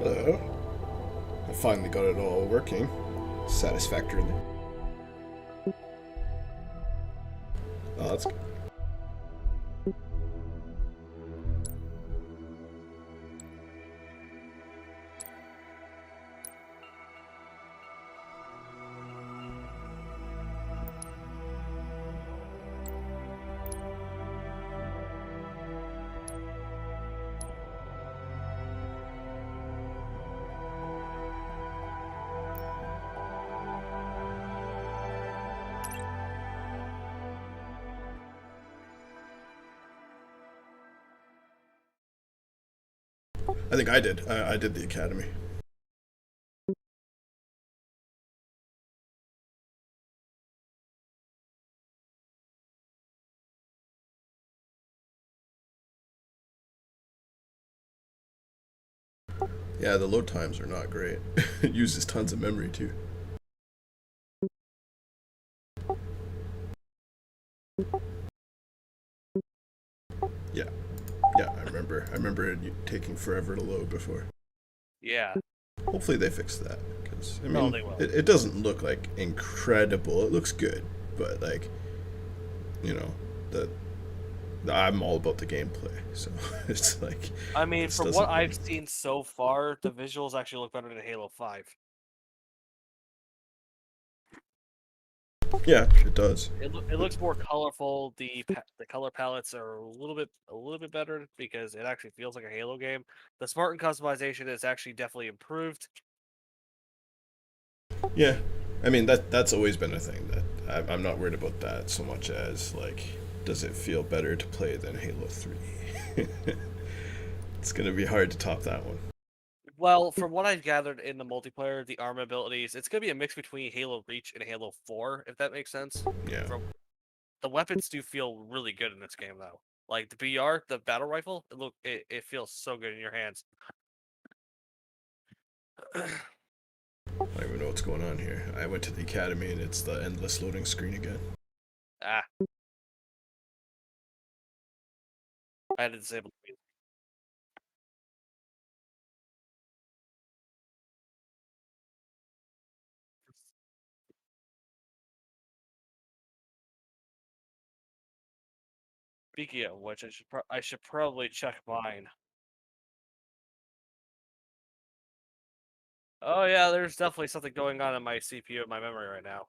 Hello. I finally got it all working satisfactorily. Oh, that's good. I think I did. I did the academy. Yeah, the load times are not great. It uses tons of memory too. Yeah, yeah, I remember. I remember it taking forever to load before. Yeah. Hopefully they fix that because I No, mean, they will. it doesn't look like incredible. It looks good, but like, you know, the I'm all about the gameplay, so it's like I mean, this from what doesn't I've really. seen so far, the visuals actually look better than Halo 5. Yeah, it does. It looks more colorful. The color palettes are a little bit better because it actually feels like a Halo game. The Spartan customization is actually definitely improved. Yeah, I mean that's always been a thing that I'm not worried about that so much as like, does it feel better to play than Halo 3? It's gonna be hard to top that one. Well, from what I've gathered in the multiplayer, the arm abilities, it's gonna be a mix between Halo Reach and Halo 4, if that makes sense. Yeah. From the weapons do feel really good in this game though. Like the BR, the battle rifle, it feels so good in your hands. I don't even know what's going on here. I went to the academy and it's the endless loading screen again. Ah, I had to disable the music. Speaking of which, I should probably check mine. Oh yeah, there's definitely something going on in my CPU and my memory right now.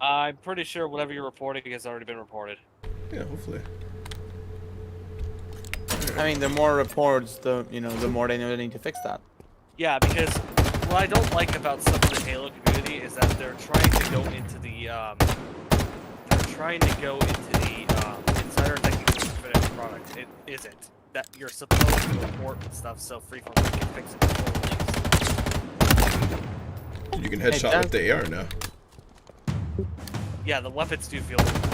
I'm pretty sure whatever you're reporting has already been reported. Yeah, hopefully. I mean, the more reports, the more they know they need to fix that. Yeah, because what I don't like about some of the Halo community is that they're trying to go into the insider thinking it's a finished product. It isn't. That you're supposed to report and stuff so Freeform can fix it before release. You can headshot with the AR now. Yeah, the weapons do feel really good.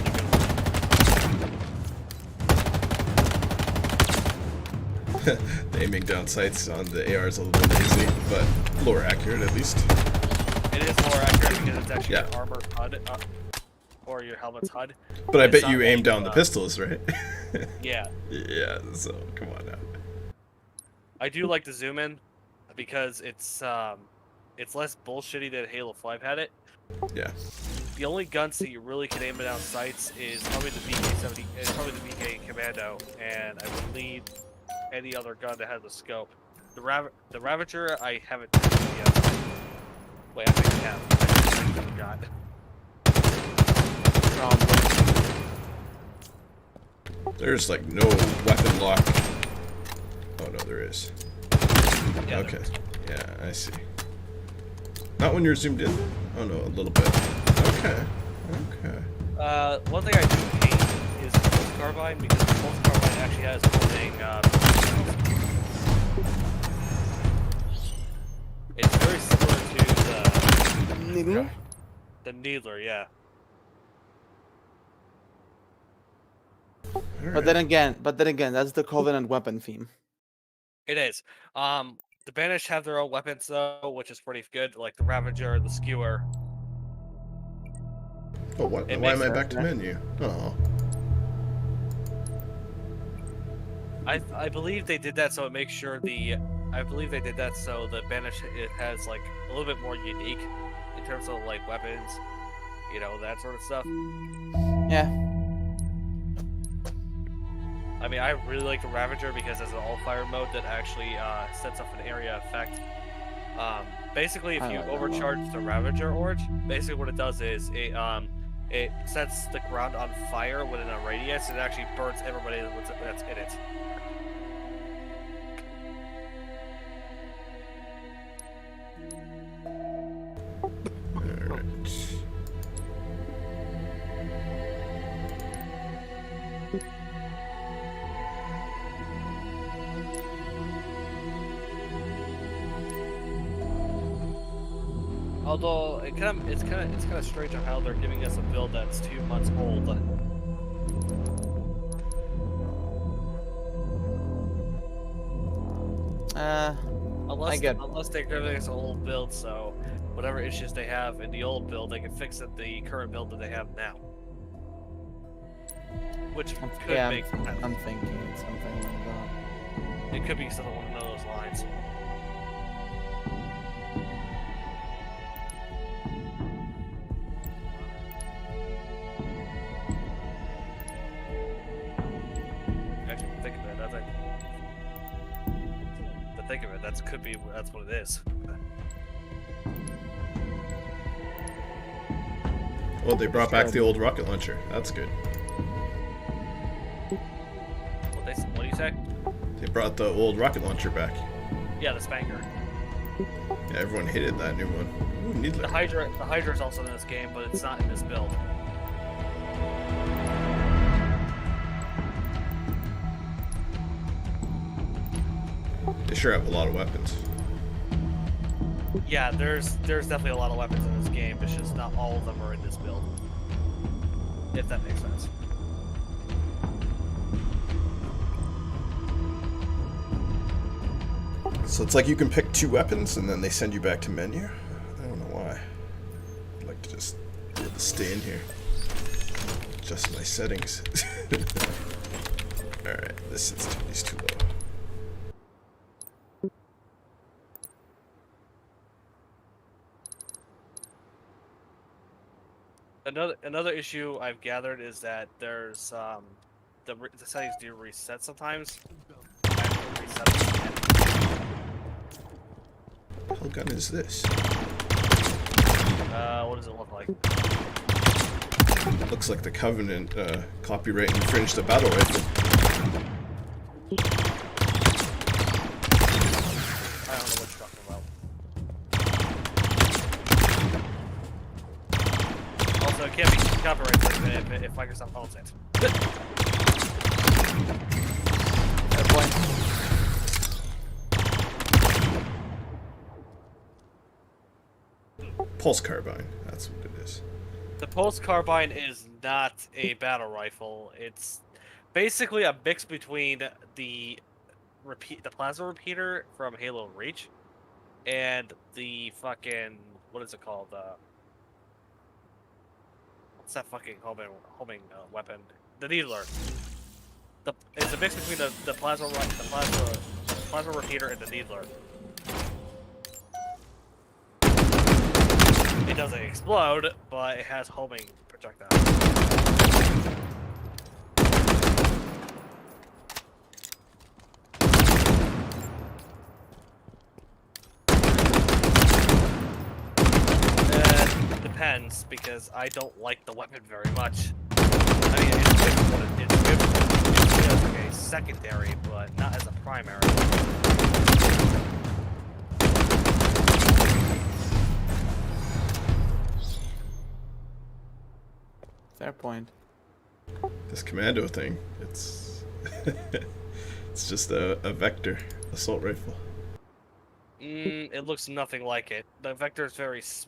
The aiming down sights on the AR is a little bit lazy, but more accurate at least. It is more accurate because it's actually Yeah. an armor HUD, or your helmet's HUD. But I It's bet not you aim like, down the pistols, right? Yeah. Yeah, so come on now. I do like the zoom in because it's less bullshitty than Halo 5 had it. Yeah. The only guns that you really can aim down sights is probably the VK-70, probably the VK Commando, and I believe any other gun that has a scope. The Ravager, I haven't tested yet. Wait, I think I have. I forgot. There's like no weapon lock. Oh no, there is. Yeah, Okay. Yeah, I see. Not when you're zoomed in? Oh no, a little bit. Okay. Okay. One thing I do hate is the Pulse Carbine, because the Pulse Carbine actually has holding, it's very similar to Needler? the Needler, yeah. But then again, that's the Covenant weapon theme. It is. The Banished have their own weapons though, which is pretty good, like the Ravager, the Skewer. Oh, what? It Why makes am I sense, back to yeah. menu? Oh. I believe they did that so it makes sure I believe they did that so the Banished it has like a little bit more unique in terms of like weapons, that sort of stuff. Yeah. I mean, I really like the Ravager because it's an all-fire mode that actually sets off an area effect. Basically, if I you like that overcharge the Ravager Orange, basically what it does is it sets the ground on fire within a radius, and it actually burns everybody that's in it. Alright. Although it's kind of strange on how they're giving us a build that's 2 months old. Unless they're giving us a old build, so whatever issues they have in the old build, they can fix it the current build that they have now. Which could make sense. I'm thinking it's something like that. It could be something along those lines. I actually think think of it, that's what it is. Well, they brought back the old rocket launcher. That's good. What do you say? They brought the old rocket launcher back. Yeah, the Spanker. Yeah, everyone hated that new one. Ooh, need The Hydra is also in this game, but it's not in this build. They sure have a lot of weapons. Yeah, there's definitely a lot of weapons in this game. It's just not all of them are in this build. If that makes sense. So it's like you can pick 2 weapons and then they send you back to menu. I don't know why. I'd like to just be able to stay in here. Adjust my settings. Alright, this sensitivity's too low. Another issue I've gathered is that there's the settings do reset sometimes. I have to reset them again. What hell gun is this? What does it look like? Looks like the Covenant copyright infringed the battle rifle. I don't know what you're talking about. Also, it can't be copyrighted if Microsoft owns it. Fair point. Pulse carbine, that's what it is. The Pulse Carbine is not a battle rifle. It's basically a mix between the plasma repeater from Halo Reach and the fucking what is it called? What's that fucking homing weapon? The Needler. It's a mix between the plasma repeater and the Needler. It doesn't explode, but it has homing projectiles. Depends, because I don't like the weapon very much. I mean, it's good as like a secondary, but not as a primary. Fair point. This commando thing, it's it's just a vector assault rifle. It looks nothing like it. The vector is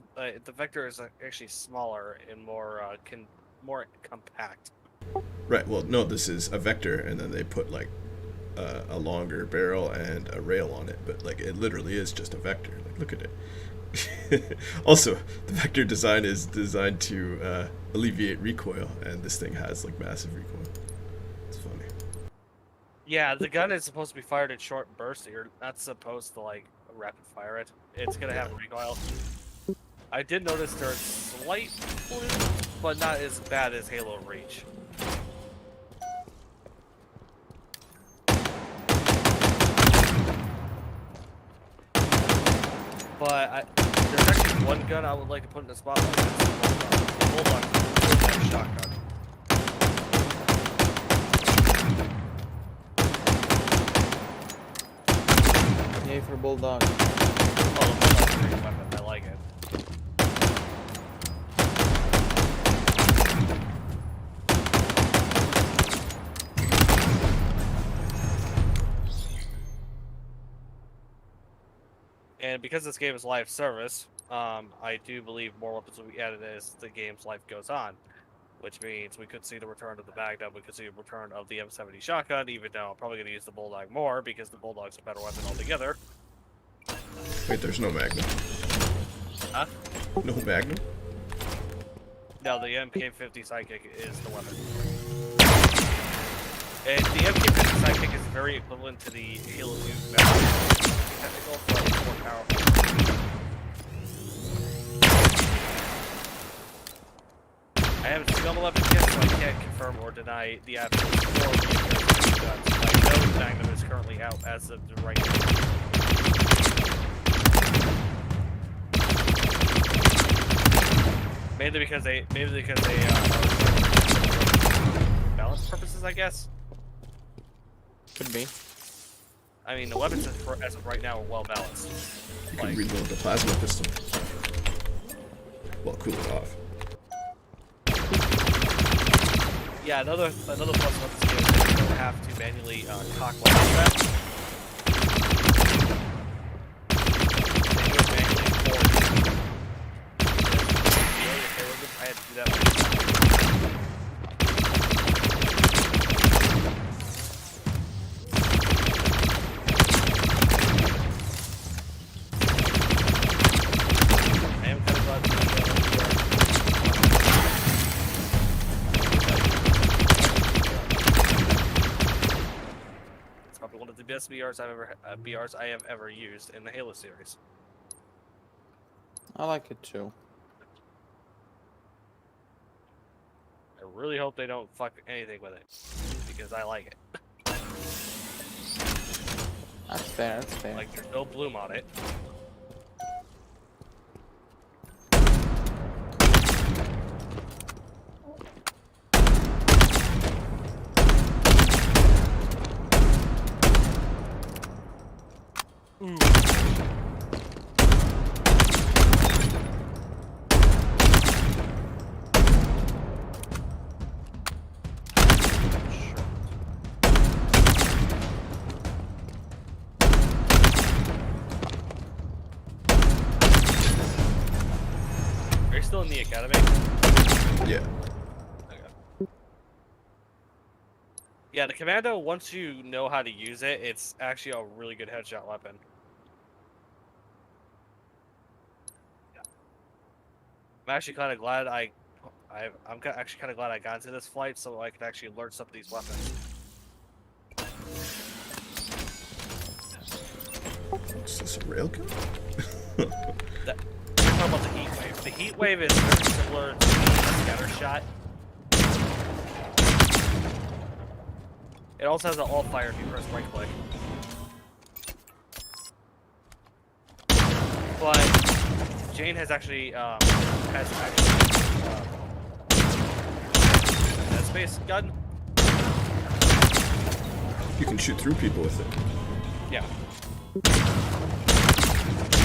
actually smaller and more compact. Right, well, no, this is a vector, and then they put, like, a longer barrel and a rail on it, but, like, it literally is just a vector. Like, look at it. Also, the vector design is designed to alleviate recoil, and this thing has, like, massive recoil. It's funny. Yeah, the gun is supposed to be fired in short bursts. You're not supposed to, like, rapid fire it. It's gonna have recoil. I did notice there's slight blue, but not as bad as Halo Reach. But there's actually one gun I would like to put in the spotlight. It's the Bulldog shotgun. Yay for Bulldog. Oh, the Bulldog's a great weapon. I like it. And because this game is live service, I do believe more weapons will be added as the game's life goes on. Which means we could see the return of the Magnum, we could see the return of the M70 shotgun, even though I'm probably going to use the Bulldog more, because the Bulldog's a better weapon altogether. Wait, there's no Magnum. Huh? No Magnum? No, the MK50 Sidekick is the weapon. And the MK50 Sidekick is very equivalent to the Halo 2 Magnum. Technical, but it's more powerful. I haven't seen all the weapons yet, so I can't confirm or deny the absolute quality of the guns. I know the Magnum is currently out as of the right now. Mainly because they balance purposes, I guess. Could be. I mean, the weapons as of right now are well balanced. You can Like, reload the plasma pistol. Well, cool it off. yeah, another plus about this game is that you don't have to manually cock weapon straps. They do it manually for you. I had to do that. I am kind of glad it's probably one of the best BRs I have ever used in the Halo series. I like it too. I really hope they don't fuck anything with it, because I like it. That's fair. That's fair. Like, there's no bloom on it. Ooh. Are you still in the academy? Yeah. Okay. Yeah, the commando, once you know how to use it, it's actually a really good headshot weapon. I'm actually kind of glad actually kind of glad I got into this flight so I could actually learn some of these weapons. Is this a railgun? You're talking about the heat wave. The heat wave is very similar to the scatter shot. It also has an all fire if you press right click. But Jane has actually Dead Space gun. You can shoot through people with it. Yeah.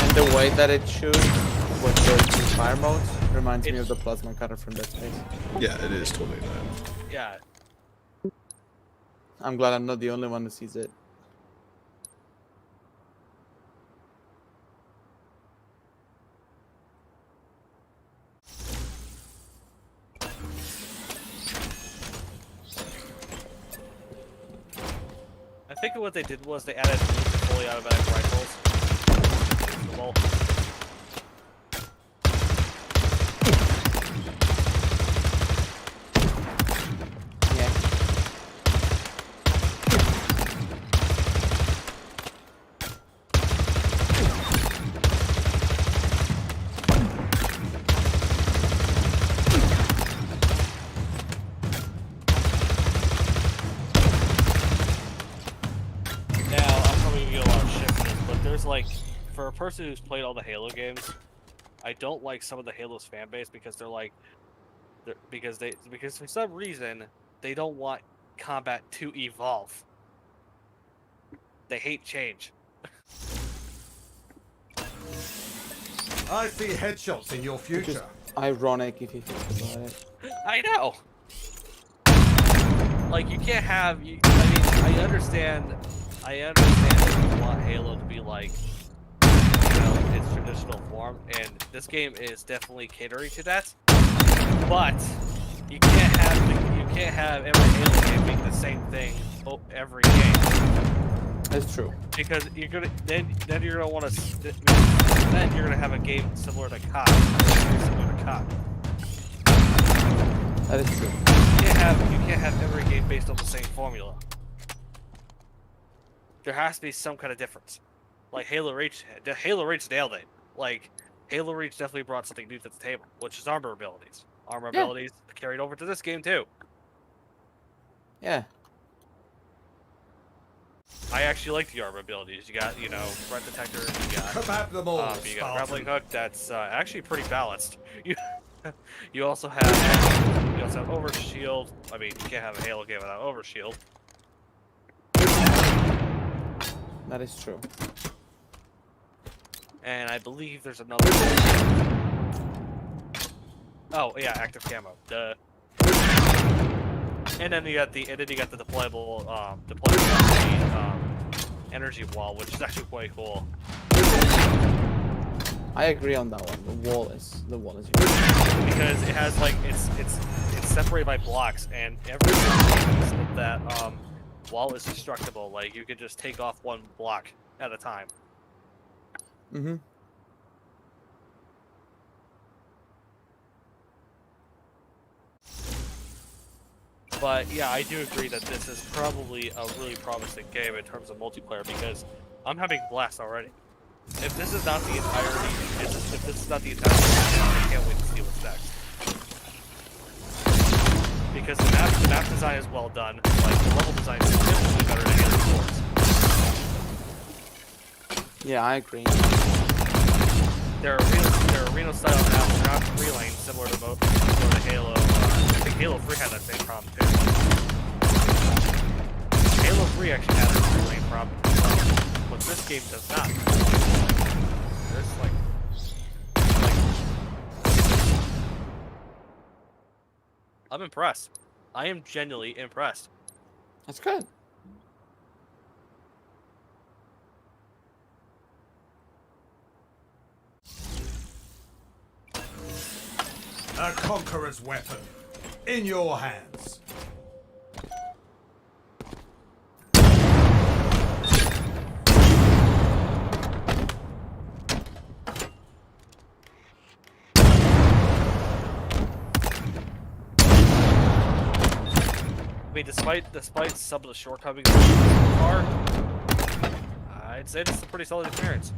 And the way that it shoots with the two fire modes reminds me of the plasma cutter from Dead Space. Yeah, it is totally that. Yeah. I'm glad I'm not the only one who sees it. I think what they did was they added fully automatic rifles. The wall. Yeah. Now, I'm probably gonna get a lot of shit for this, but there's like, for a person who's played all the Halo games, I don't like some of the Halo's fan base because because for some reason they don't want combat to evolve. They hate change. I see headshots in your Which is future. ironic if you think about it. I know. Like, you can't have. I mean, I understand that you want Halo to be like, its traditional form, and this game is definitely catering to that. But you can't have every Halo game being the same thing every game. That's true. Because you're gonna then you're gonna want to then you're gonna have a game similar to COD. Very similar to COD. That is true. You can't have every game based on the same formula. There has to be some kind of difference. Like Halo Reach nailed it. Like Halo Reach definitely brought something new to the table, which is armor abilities. Armor abilities carried over to this game too. Yeah. I actually like the armor abilities. You got, threat detector. You got Kebab them all, you got a grappling hook. That's actually pretty balanced. You also have overshield. I mean, you can't have a Halo game without overshield. That is true. And I believe there's another. Oh yeah, active camo. Duh. And then you got the deployable energy wall, which is actually quite cool. I agree on that one. The wall is unique. Because it has like it's separated by blocks, and every piece of that wall is destructible. Like you could just take off one block at a time. Mm-hmm. But yeah, I do agree that this is probably a really promising game in terms of multiplayer because I'm having a blast already. If this is not the entirety, if this is not the entirety, I can't wait to see what's next. Because the map design is well done. Like the level design is significantly better than Halo 4's. Yeah, I agree. There are arena style maps. They're not 3-lane, similar to Halo. I think Halo 3 had that same problem too. Halo 3 actually had a 3-lane problem, but this game does not. There's like I'm impressed. I am genuinely impressed. That's good. A conqueror's weapon in your hands. I mean, despite some of the shortcomings so far, I'd say this is a pretty solid experience.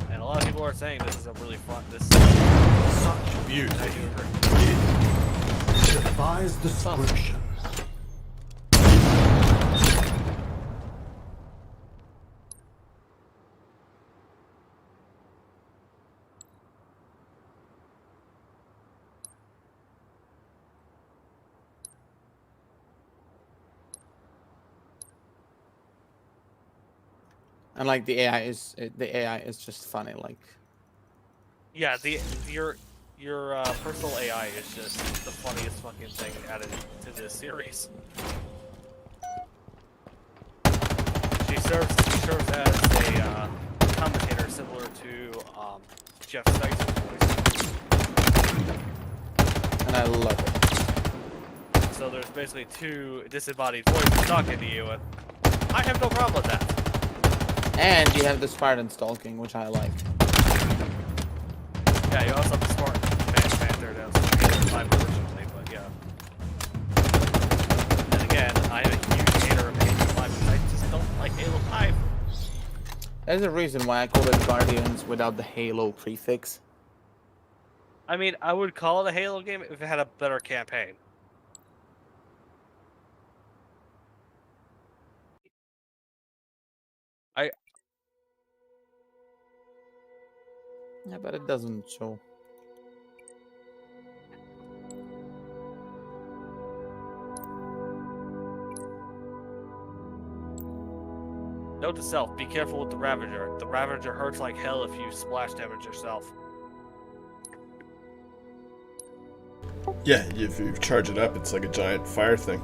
And a lot of people are saying this is a really fun. Such beauty. I do agree. It defies description. And like the AI is just funny. Like Yeah, your personal AI is just the funniest fucking thing added to this series. She serves as a commentator similar to Jeff Stites' voice. and I love it. So there's basically two disembodied voices talking to you, and I have no problem with that. And you have the Spartan stalking, which I like. Yeah, you also have the smart banter down Halo 5 originally, but yeah. And again, I'm a huge hater of Halo 5 because I just don't like Halo 5. There's a reason why I call it Guardians without the Halo prefix. I mean, I would call it a Halo game if it had a better campaign. Yeah, but it doesn't show. Note to self, be careful with the Ravager. The Ravager hurts like hell if you splash damage yourself. Yeah, if you charge it up, it's like a giant fire thing.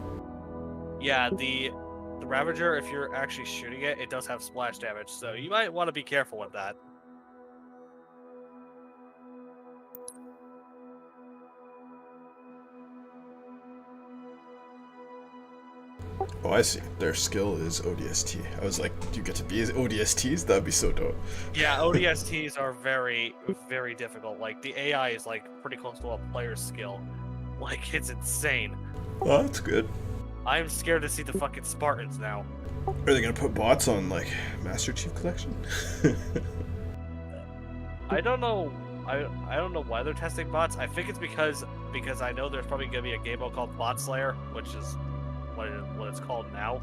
Yeah, the Ravager, if you're actually shooting it, it does have splash damage, so you might want to be careful with that. Oh, I see. Their skill is ODST. I was like, do you get to be as ODSTs? That'd be so dope. Yeah, ODSTs are very, very difficult. Like, the AI is, like, pretty close to a player's skill. Like, it's insane. Oh, that's good. I'm scared to see the fucking Spartans now. Are they gonna put bots on, like, Master Chief Collection? I don't know. I don't know why they're testing bots. I think it's because I know there's probably gonna be a game mode called Bot Slayer, which is what it's called now.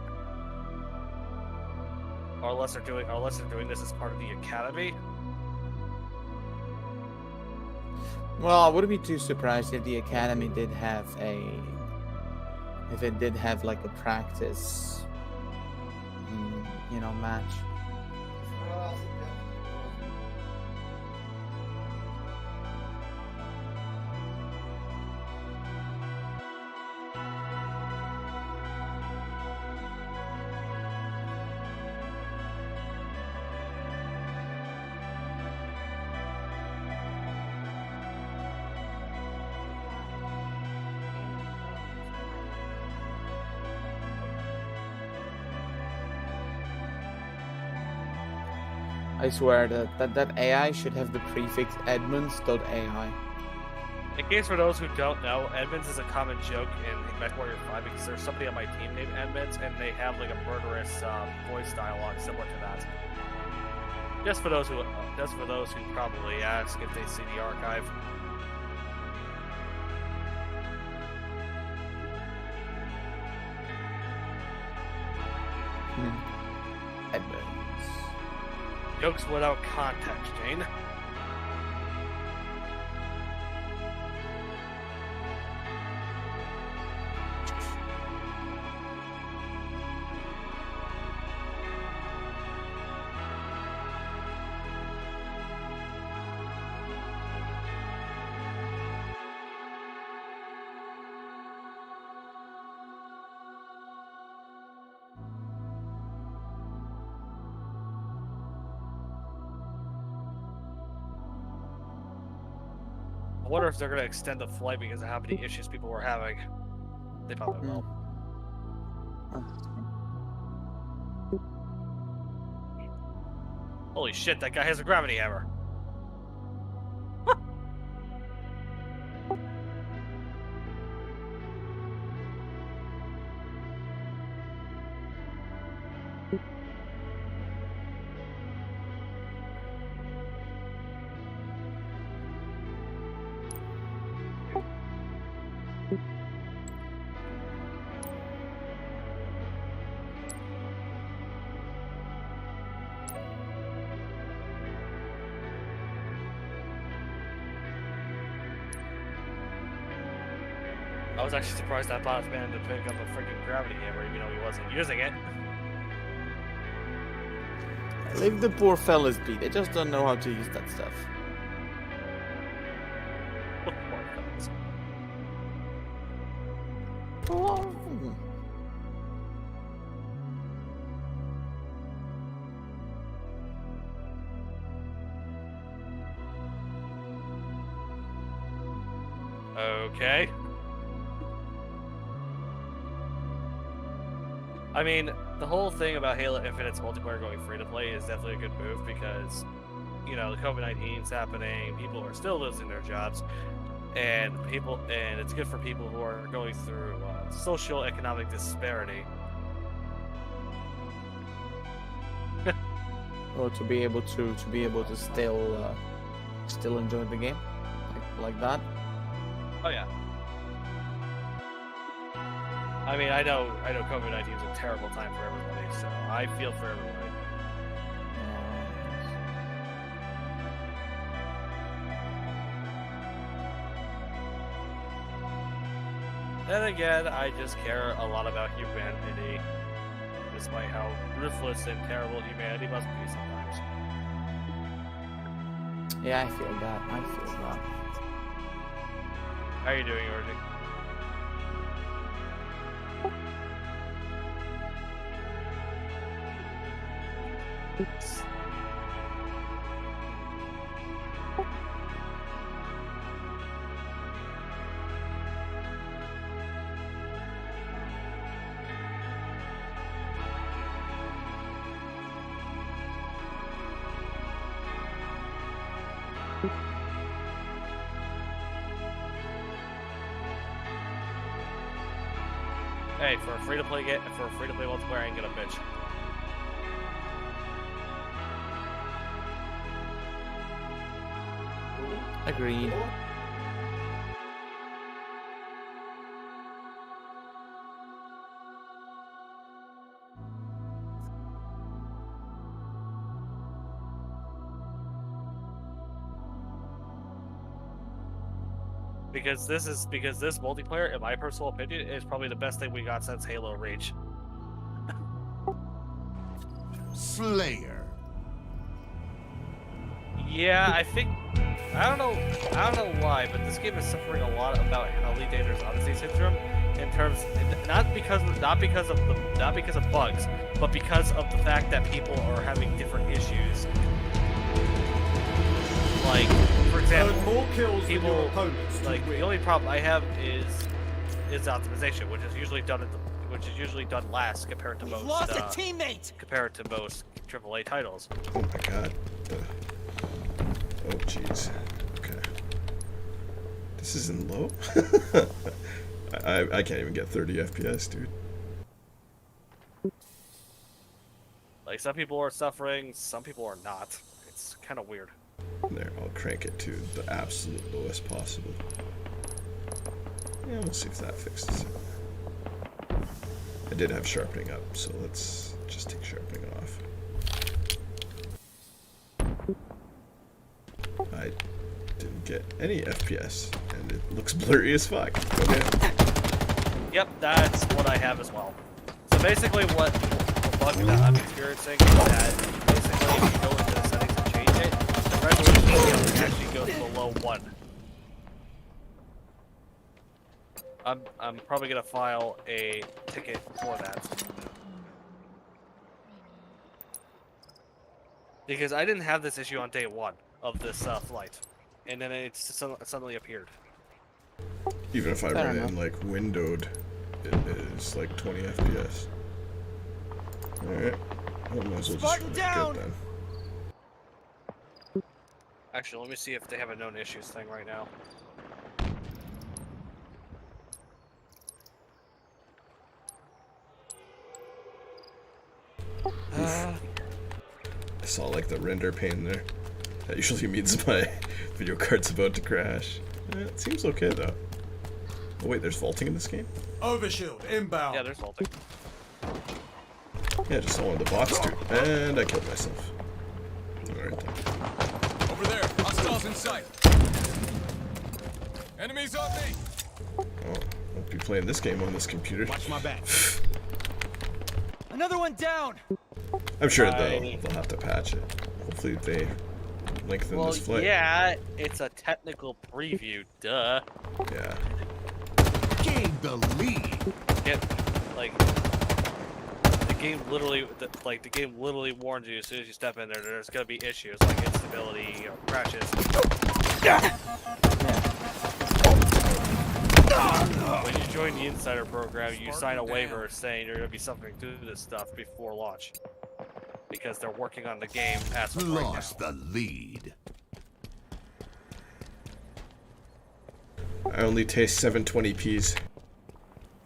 Or unless they're doing this as part of the academy. Well, I wouldn't be too surprised if the academy did have if it did have like a practice, match. I swear that AI should have the prefix Edmonds.ai. In case for those who don't know, Edmonds is a common joke in MechWarrior 5 because there's somebody on my team named Edmonds, and they have like a murderous voice dialogue similar to that. Just for those who probably ask if they see the archive. Edmonds. Jokes without context, Jane. I wonder if they're going to extend the flight because of how many issues people were having. They probably will. Holy shit, that guy has a gravity hammer. I was actually surprised that boss man to pick up a freaking gravity hammer even though he wasn't using it. Leave the poor fellas be. They just don't know how to use that stuff. Oh. Okay. I mean, the whole thing about Halo Infinite's multiplayer going free to play is definitely a good move because, the COVID-19 is happening, people are still losing their jobs, and it's good for people who are going through social economic disparity. Or to be able to still enjoy the game like that. Oh yeah. I mean, I know COVID-19 is a terrible time for everybody, so I feel for everybody. Then again, I just care a lot about humanity, despite how ruthless and terrible humanity must be sometimes. Yeah, I feel that. How are you doing, Orgy? Hey, for a free-to-play multiplayer, I ain't gonna bitch. Agreed. Because this multiplayer, in my personal opinion, is probably the best thing we got since Halo Reach. Slayer. Yeah, I don't know why, but this game is suffering a lot about Elite Dangerous Odyssey syndrome in terms, not because of bugs, but because of the fact that people are having different issues. Like, for example, More kills than your people opponents. like the only problem I have is optimization, which is usually done last compared to most Lost a teammate. compared to most AAA titles. Oh my god. Oh jeez. Okay. This isn't low? I can't even get 30 FPS, dude. Like, some people are suffering, some people are not. It's kind of weird. There, I'll crank it to the absolute lowest possible. Yeah, we'll see if that fixes it. I did have sharpening up, so let's just take sharpening off. I didn't get any FPS, and it looks blurry as fuck. Okay. Yep, that's what I have as well. So basically what the bug that I'm experiencing is that basically if you go into the settings and change it, the resolution actually goes below 1. I'm probably gonna file a ticket for that. Because I didn't have this issue on day 1 of this flight. And then it suddenly appeared. Even if I Fair run it enough. in like windowed, it is like 20 FPS. Alright. Well, might as well just Spartan run it down! good then. Actually, let me see if they have a known issues thing right now. I saw like the render pane there. That usually means my video card's about to crash. It seems okay though. Oh wait, there's vaulting in this game? Overshield inbound. Yeah, there's vaulting. Yeah, just saw one of the bots do. And I killed myself. Alright then. Over there, hostiles in sight. Enemies on me. Oh, won't be playing this game on this computer. Watch my back. Another one down. I'm sure I- they'll have to patch it. Hopefully they lengthen Well, this flight. yeah, it's a technical preview, duh. Yeah. Gain the lead. Get, like, the game literally warns you as soon as you step in there, there's gonna be issues like instability, crashes. When you join the Insider program, you sign a waiver saying you're gonna be suffering through this stuff before launch. Because they're working on the game as of right now. Lost the lead. I only taste 720p's.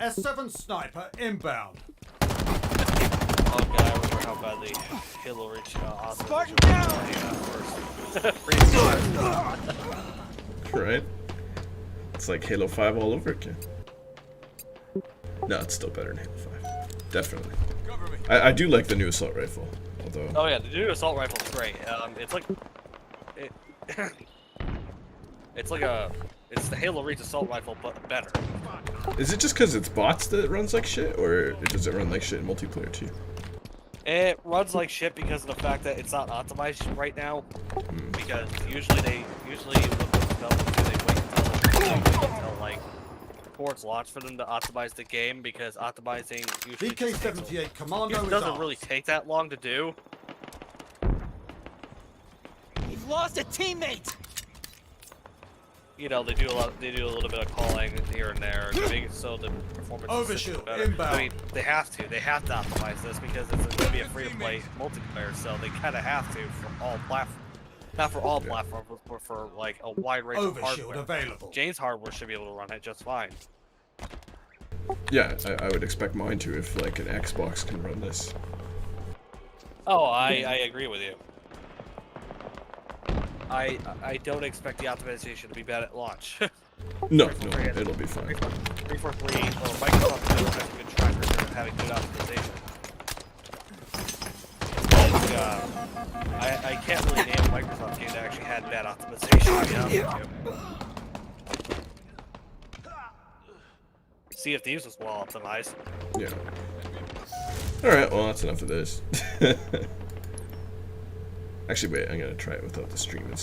S7 sniper inbound. Oh god, I remember how bad the Halo Reach Spartan down! first. Right? It's like Halo 5 all over again. No, it's still better than Halo 5. Definitely. Cover me. I do like the new assault rifle. Although, Oh yeah, the new assault rifle's great. It's like it's the Halo Reach assault rifle, but better. is it just because it's bots that it runs like shit, or does it run like shit in multiplayer too? It runs like shit because of the fact that it's not optimized right now. Because usually with those developers they wait until like towards launch for them to optimize the game, because optimizing usually just takes DK-78 Commando it is doesn't ours. really take that long to do. We've lost a teammate. You know, they do a little bit of calling here and there to make it so the performance is Overshield better. inbound. I mean, they have to optimize this because it's going to be a free-to-play multiplayer, so they kind of have to for all platforms. Not for all platforms, but for like a wide range of Overshield hardware. available. Jane's hardware should be able to run it just fine. Yeah, I would expect mine to if like an Xbox can run this. Oh, I agree with you. I don't expect the optimization to be bad at launch. No, it'll be fine. 343 or Microsoft does have a good track record of having good optimization. Like, I can't really name a Microsoft game that actually had bad optimization. To be honest with you. Sea of Thieves was well optimized. Yeah. Alright, well, that's enough of this. Actually, wait, I'm gonna try it without the stream and see.